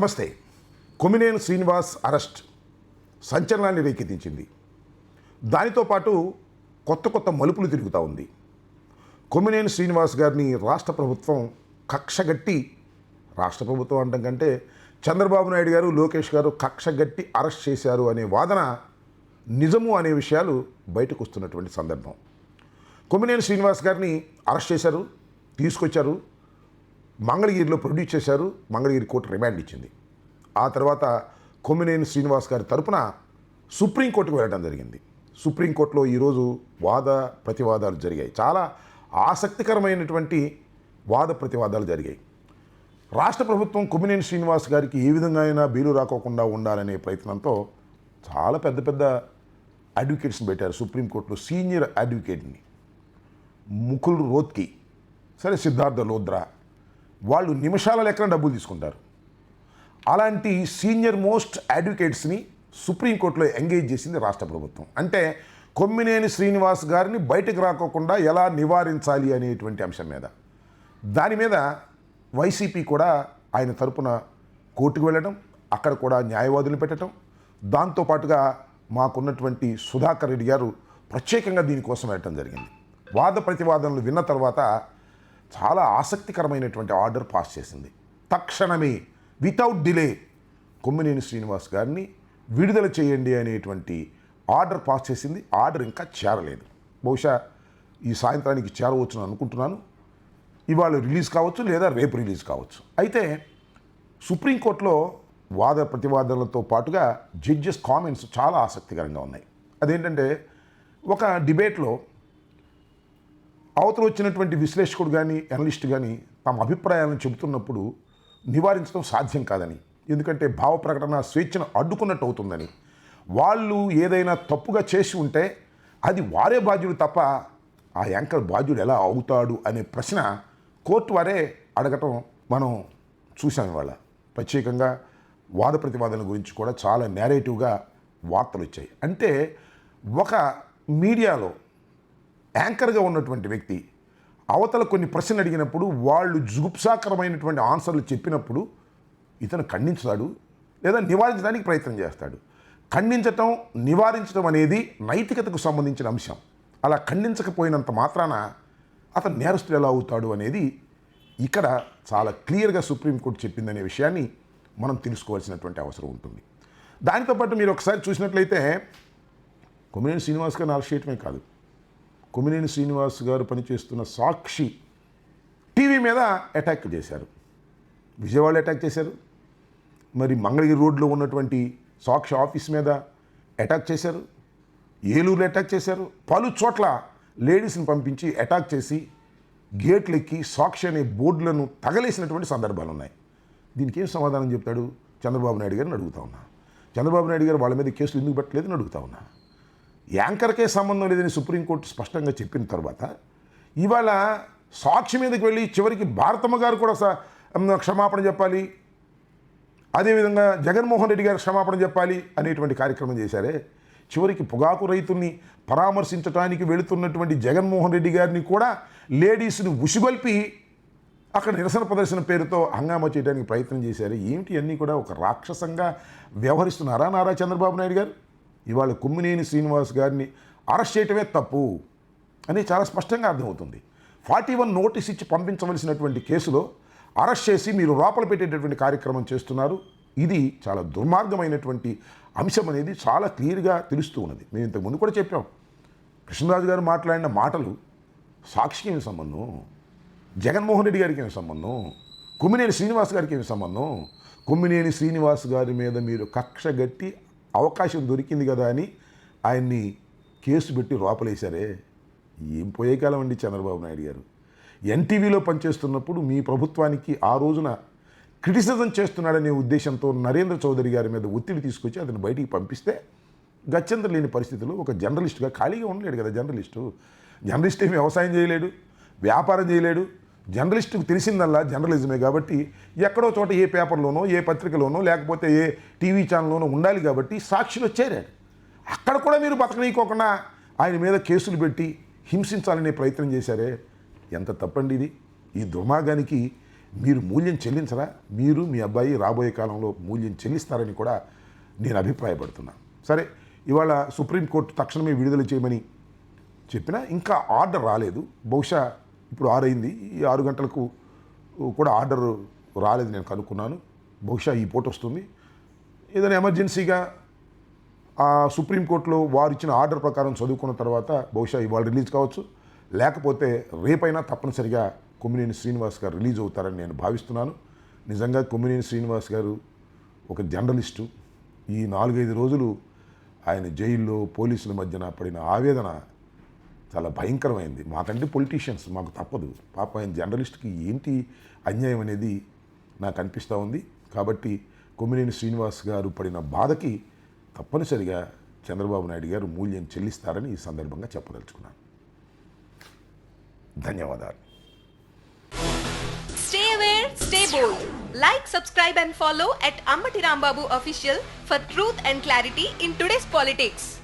నమస్తే. కొమ్మినేని శ్రీనివాస్ అరెస్ట్ సంచలనాన్ని రేకెత్తించింది. దానితో పాటు కొత్త మలుపులు తిరుగుతూ ఉంది. కొమ్మినేని శ్రీనివాస్ గారిని రాష్ట్ర ప్రభుత్వం కక్షగట్టి, రాష్ట్ర ప్రభుత్వం అనడం కంటే చంద్రబాబు నాయుడు గారు, లోకేష్ గారు కక్షగట్టి అరెస్ట్ చేశారు అనే వాదన నిజము అనే విషయాలు బయటకు వస్తున్నటువంటి సందర్భం. కొమ్మినేని శ్రీనివాస్ గారిని అరెస్ట్ చేశారు, తీసుకొచ్చారు, మంగళగిరిలో ప్రొడ్యూస్ చేశారు. మంగళగిరి కోర్టు రిమాండ్ ఇచ్చింది. ఆ తర్వాత కొమ్మినేని శ్రీనివాస్ గారి తరపున సుప్రీంకోర్టుకు వెళ్ళడం జరిగింది. సుప్రీంకోర్టులో ఈరోజు వాద ప్రతివాదాలు జరిగాయి. చాలా ఆసక్తికరమైనటువంటి వాద ప్రతివాదాలు జరిగాయి. రాష్ట్ర ప్రభుత్వం కొమ్మినేని శ్రీనివాస్ గారికి ఏ విధంగా అయినా బెయిలు రాకోకుండా ఉండాలనే ప్రయత్నంతో చాలా పెద్ద అడ్వకేట్స్ని పెట్టారు. సుప్రీంకోర్టులో సీనియర్ అడ్వకేట్ని ముకుల్ రోత్కి, సరే సిద్ధార్థ లోద్రా, వాళ్ళు నిమిషాల లెక్కన డబ్బులు తీసుకుంటారు. అలాంటి సీనియర్ మోస్ట్ అడ్వకేట్స్ని సుప్రీంకోర్టులో ఎంగేజ్ చేసింది రాష్ట్ర ప్రభుత్వం. అంటే కొమ్మినేని శ్రీనివాస్ గారిని బయటకు రాకోకుండా ఎలా నివారించాలి అనేటువంటి అంశం మీద. దాని మీద వైసీపీ కూడా ఆయన తరపున కోర్టుకు వెళ్ళడం, అక్కడ కూడా న్యాయవాదులు పెట్టడం, దాంతోపాటుగా మాకున్నటువంటి సుధాకర్ రెడ్డి గారు ప్రత్యేకంగా దీనికోసం వెళ్ళటం జరిగింది. వాద ప్రతివాదనలు విన్న తర్వాత చాలా ఆసక్తికరమైనటువంటి ఆర్డర్ పాస్ చేసింది. తక్షణమే వితౌట్ డిలే కొమ్మినేని శ్రీనివాస్ గారిని విడుదల చేయండి అనేటువంటి ఆర్డర్ పాస్ చేసింది. ఆర్డర్ ఇంకా చేరలేదు. బహుశా ఈ సాయంత్రానికి చేరవచ్చును అనుకుంటున్నాను. ఇవాళ రిలీజ్ కావచ్చు, లేదా రేపు రిలీజ్ కావచ్చు. అయితే సుప్రీంకోర్టులో వాద ప్రతివాదనలతో పాటుగా జడ్జెస్ కామెంట్స్ చాలా ఆసక్తికరంగా ఉన్నాయి. అదేంటంటే, ఒక డిబేట్లో అవతల వచ్చినటువంటి విశ్లేషకుడు కానీ అనలిస్ట్ కానీ తమ అభిప్రాయాలను చెబుతున్నప్పుడు నివారించడం సాధ్యం కాదని, ఎందుకంటే భావ ప్రకటన స్వేచ్ఛను అడ్డుకున్నట్టు అవుతుందని, వాళ్ళు ఏదైనా తప్పుగా చేసి ఉంటే అది వారే బాధ్యుడు తప్ప ఆ యాంకర్ బాధ్యుడు ఎలా అవుతాడు అనే ప్రశ్న కోర్టు వారే అడగటం మనం చూసాం. ఇవాళ ప్రత్యేకంగా వాద ప్రతివాదనల గురించి కూడా చాలా నేరేటివ్గా వార్తలు వచ్చాయి. అంటే ఒక మీడియాలో యాంకర్గా ఉన్నటువంటి వ్యక్తి అవతల కొన్ని ప్రశ్నలు అడిగినప్పుడు వాళ్ళు జుగుప్సాకరమైనటువంటి ఆన్సర్లు చెప్పినప్పుడు ఇతను ఖండించుతాడు, లేదా నివారించడానికి ప్రయత్నం చేస్తాడు. ఖండించటం, నివారించడం అనేది నైతికతకు సంబంధించిన అంశం. అలా ఖండించకపోయినంత మాత్రాన అతను నేరస్తుడు ఎలా అవుతాడు అనేది ఇక్కడ చాలా క్లియర్గా సుప్రీంకోర్టు చెప్పిందనే విషయాన్ని మనం తెలుసుకోవాల్సినటువంటి అవసరం ఉంటుంది. దానితో పాటు మీరు ఒకసారి చూసినట్లయితే కొమ్మినేని శ్రీనివాస్ గారిని అరెస్ట్ చేయటమే కాదు, కొమ్మినేని శ్రీనివాస్ గారు పనిచేస్తున్న సాక్షి టీవీ మీద అటాక్ చేశారు. విజయవాడలో అటాక్ చేశారు, మరి మంగళగిరి రోడ్లో ఉన్నటువంటి సాక్షి ఆఫీస్ మీద అటాక్ చేశారు, ఏలూరులో అటాక్ చేశారు. పలు చోట్ల లేడీస్ని పంపించి అటాక్ చేసి గేట్లు ఎక్కి సాక్షి అనే బోర్డులను తగలేసినటువంటి సందర్భాలు ఉన్నాయి. దీనికి ఏం సమాధానం చెప్తాడు చంద్రబాబు నాయుడు గారిని అడుగుతా ఉన్నా. చంద్రబాబు నాయుడు గారు వాళ్ళ మీద కేసులు ఎందుకు పెట్టలేదని అడుగుతా ఉన్నా. యాంకర్కే సంబంధం లేదని సుప్రీంకోర్టు స్పష్టంగా చెప్పిన తర్వాత ఇవాళ సాక్షి మీదకి వెళ్ళి చివరికి భారతమ్మ గారు కూడా క్షమాపణ చెప్పాలి, అదేవిధంగా జగన్మోహన్ రెడ్డి గారు క్షమాపణ చెప్పాలి అనేటువంటి కార్యక్రమం చేశారే. చివరికి పొగాకు రైతుల్ని పరామర్శించడానికి వెళుతున్నటువంటి జగన్మోహన్ రెడ్డి గారిని కూడా లేడీస్ని ఉసిగొల్పి అక్కడ నిరసన ప్రదర్శన పేరుతో హంగామా చేయడానికి ప్రయత్నం చేశారు. ఏమిటి అన్నీ కూడా ఒక రాక్షసంగా వ్యవహరిస్తున్నారా నారా చంద్రబాబు నాయుడు గారు? ఇవాళ కొమ్మినేని శ్రీనివాస్ గారిని అరెస్ట్ చేయటమే తప్పు అని చాలా స్పష్టంగా అర్థమవుతుంది. 41 నోటీస్ ఇచ్చి పంపించవలసినటువంటి కేసులో అరెస్ట్ చేసి మీరు లోపల పెట్టేటటువంటి కార్యక్రమం చేస్తున్నారు. ఇది చాలా దుర్మార్గమైనటువంటి అంశం అనేది చాలా క్లియర్గా తెలుస్తూ ఉన్నది. మేము ఇంతకుముందు కూడా చెప్పాం, కృష్ణరాజు గారు మాట్లాడిన మాటలు సాక్షికి ఏమి సంబంధం, జగన్మోహన్ రెడ్డి గారికి ఏమి సంబంధం, కొమ్మినేని శ్రీనివాస్ గారికి ఏమి సంబంధం? కొమ్మినేని శ్రీనివాస్ గారి మీద మీరు కక్షగట్టి అవకాశం దొరికింది కదా అని ఆయన్ని కేసు పెట్టి లోపలేశారే. ఏం పోయే కాలం అండి చంద్రబాబు నాయుడు గారు. ఎన్టీవీలో పనిచేస్తున్నప్పుడు మీ ప్రభుత్వానికి ఆ రోజున క్రిటిసిజం చేస్తున్నాడనే ఉద్దేశంతో నరేంద్ర చౌదరి గారి మీద ఒత్తిడి తీసుకొచ్చి అతను బయటికి పంపిస్తే గత్యంతరం లేని పరిస్థితుల్లో ఒక జర్నలిస్టుగా ఖాళీగా ఉండలేడు కదా. జర్నలిస్ట్ ఏమి వ్యవసాయం చేయలేడు, వ్యాపారం చేయలేడు. జర్నలిస్టుకు తెలిసిందల్లా జర్నలిజమే కాబట్టి ఎక్కడో చోట ఏ పేపర్లోనో, ఏ పత్రికలోనో, లేకపోతే ఏ టీవీ ఛానల్లోనో ఉండాలి కాబట్టి సాక్షిలో చేరాడు. అక్కడ కూడా మీరు బతకనీయకోకుండా ఆయన మీద కేసులు పెట్టి హింసించాలనే ప్రయత్నం చేశారే. ఎంత తప్పండి ఇది. ఈ దుర్మార్గానికి మీరు మూల్యం చెల్లించరా? మీరు మీ అబ్బాయి రాబోయే కాలంలో మూల్యం చెల్లిస్తారని కూడా నేను అభిప్రాయపడుతున్నా. సరే, ఇవాళ సుప్రీంకోర్టు తక్షణమే విడుదల చేయమని చెప్పినా ఇంకా ఆర్డర్ రాలేదు. బహుశా ఇప్పుడు 6 అయింది, ఈ 6 గంటలకు కూడా ఆర్డర్ రాలేదు నేను కనుక్కున్నాను. బహుశా ఈ పూట వస్తుంది. ఏదైనా ఎమర్జెన్సీగా ఆ సుప్రీంకోర్టులో వారు ఇచ్చిన ఆర్డర్ ప్రకారం చదువుకున్న తర్వాత బహుశా ఇవాళ రిలీజ్ కావచ్చు, లేకపోతే రేపైనా తప్పనిసరిగా కొమ్మినేని శ్రీనివాస్ గారు రిలీజ్ అవుతారని నేను భావిస్తున్నాను. నిజంగా కొమ్మినేని శ్రీనివాస్ గారు ఒక జర్నలిస్టు. ఈ 4-5 రోజులు ఆయన జైల్లో పోలీసుల మధ్యన పడిన ఆవేదన చాలా భయంకరమైంది. మాకంటే పొలిటీషియన్స్, మాకు తప్పదు. పాప ఆయన జర్నలిస్ట్కి ఏంటి అన్యాయం అనేది నాకు అనిపిస్తూ ఉంది. కాబట్టి కొమ్మినేని శ్రీనివాస్ గారు పడిన బాధకి తప్పనిసరిగా చంద్రబాబు నాయుడు గారు మూల్యం చెల్లిస్తారని ఈ సందర్భంగా చెప్పదలుచుకున్నాను. ధన్యవాదాలు. Stay aware, stay bold. Like, subscribe and follow at Ammati Rambabu Official for truth and clarity in today's politics.